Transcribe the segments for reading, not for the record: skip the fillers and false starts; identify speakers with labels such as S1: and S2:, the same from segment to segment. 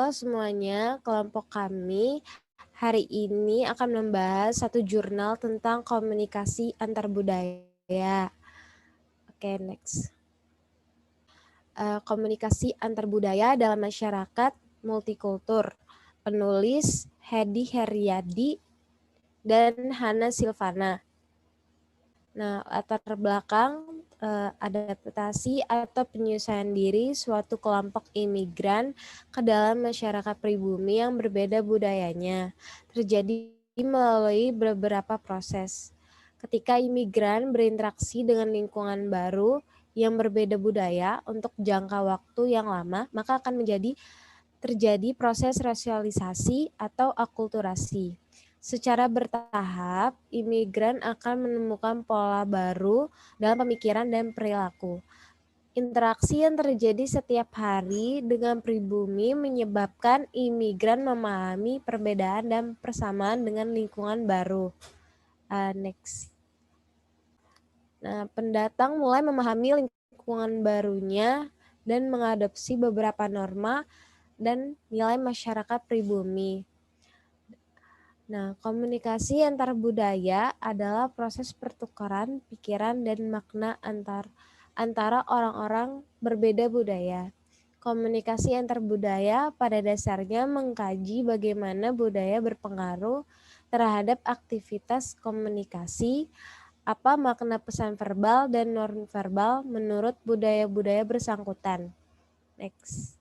S1: Halo semuanya, kelompok kami hari ini akan membahas satu jurnal tentang komunikasi antar budaya. Oke, next. Komunikasi antar budaya dalam masyarakat multikultur. Penulis Hedi Heriadi dan Hana Silvana. Nah, latar belakang adaptasi atau penyesuaian diri suatu kelompok imigran ke dalam masyarakat pribumi yang berbeda budayanya terjadi melalui beberapa proses. Ketika imigran berinteraksi dengan lingkungan baru yang berbeda budaya untuk jangka waktu yang lama, maka akan terjadi proses rasialisasi atau akulturasi. Secara bertahap, imigran akan menemukan pola baru dalam pemikiran dan perilaku. Interaksi yang terjadi setiap hari dengan pribumi menyebabkan imigran memahami perbedaan dan persamaan dengan lingkungan baru. Next. Nah, pendatang mulai memahami lingkungan barunya dan mengadopsi beberapa norma dan nilai masyarakat pribumi. Nah, komunikasi antar budaya adalah proses pertukaran pikiran dan makna antara orang-orang berbeda budaya. Komunikasi antar budaya pada dasarnya mengkaji bagaimana budaya berpengaruh terhadap aktivitas komunikasi, apa makna pesan verbal dan non-verbal menurut budaya-budaya bersangkutan. Next.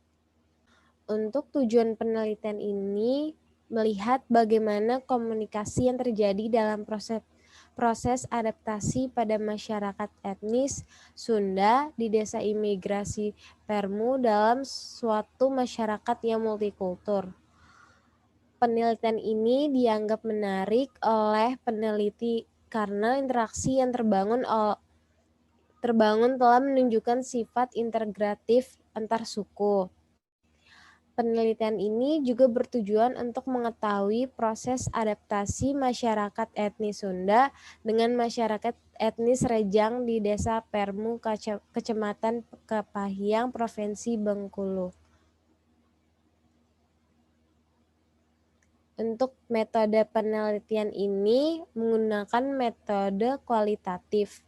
S1: Untuk tujuan penelitian ini melihat bagaimana komunikasi yang terjadi dalam proses adaptasi pada masyarakat etnis Sunda di desa imigrasi Permu dalam suatu masyarakat yang multikultur. Penelitian ini dianggap menarik oleh peneliti karena interaksi yang terbangun telah menunjukkan sifat integratif antar suku. Penelitian ini juga bertujuan untuk mengetahui proses adaptasi masyarakat etnis Sunda dengan masyarakat etnis Rejang di Desa Permu, Kecamatan Kepahiang, Provinsi Bengkulu. Untuk metode penelitian ini menggunakan metode kualitatif.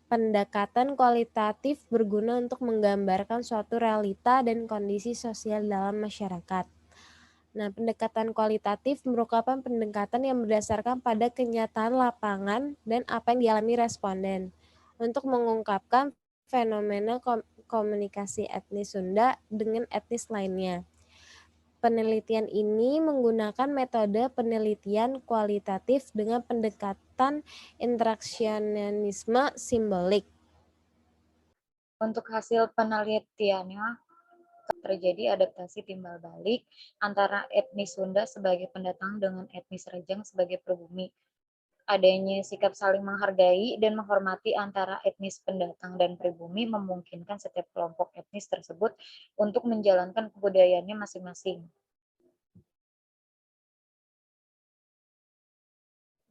S1: Pendekatan kualitatif berguna untuk menggambarkan suatu realita dan kondisi sosial dalam masyarakat. Nah, pendekatan kualitatif merupakan pendekatan yang berdasarkan pada kenyataan lapangan dan apa yang dialami responden untuk mengungkapkan fenomena komunikasi etnis Sunda dengan etnis lainnya. Penelitian ini menggunakan metode penelitian kualitatif dengan pendekatan interaksionisme simbolik.
S2: Untuk hasil penelitiannya, terjadi adaptasi timbal balik antara etnis Sunda sebagai pendatang dengan etnis Rejang sebagai pribumi. Adanya sikap saling menghargai dan menghormati antara etnis pendatang dan pribumi memungkinkan setiap kelompok etnis tersebut untuk menjalankan kebudayaannya masing-masing.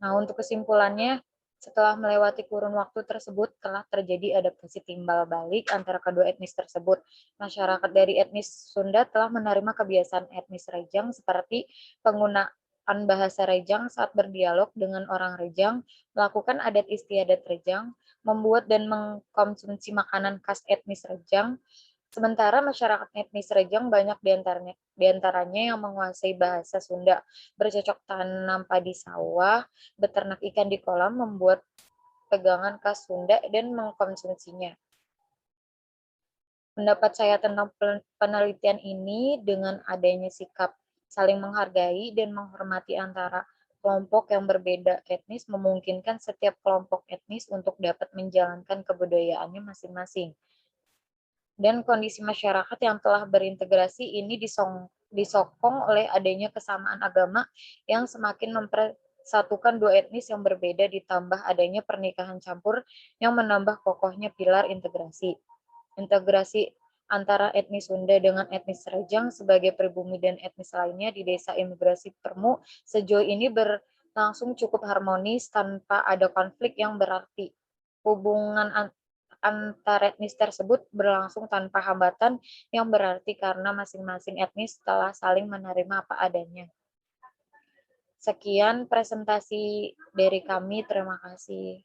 S2: Nah, untuk kesimpulannya, setelah melewati kurun waktu tersebut, telah terjadi adaptasi timbal balik antara kedua etnis tersebut. Masyarakat dari etnis Sunda telah menerima kebiasaan etnis Rejang seperti penggunaan bahasa Rejang saat berdialog dengan orang Rejang, melakukan adat istiadat Rejang, membuat dan mengkonsumsi makanan khas etnis Rejang. Sementara masyarakat etnis Rejang banyak diantaranya yang menguasai bahasa Sunda, bercocok tanam padi sawah, beternak ikan di kolam, membuat pegangan khas Sunda, dan mengkonsumsinya. Pendapat saya tentang penelitian ini dengan adanya sikap saling menghargai dan menghormati antara kelompok yang berbeda etnis memungkinkan setiap kelompok etnis untuk dapat menjalankan kebudayaannya masing-masing. Dan kondisi masyarakat yang telah berintegrasi ini disokong oleh adanya kesamaan agama yang semakin mempersatukan dua etnis yang berbeda ditambah adanya pernikahan campur yang menambah kokohnya pilar integrasi. Integrasi antara etnis Sunda dengan etnis Rejang sebagai pribumi dan etnis lainnya di desa imigrasi Permu sejauh ini berlangsung cukup harmonis tanpa ada konflik yang berarti. Hubungan antar etnis tersebut berlangsung tanpa hambatan yang berarti karena masing-masing etnis telah saling menerima apa adanya. Sekian presentasi dari kami, terima kasih.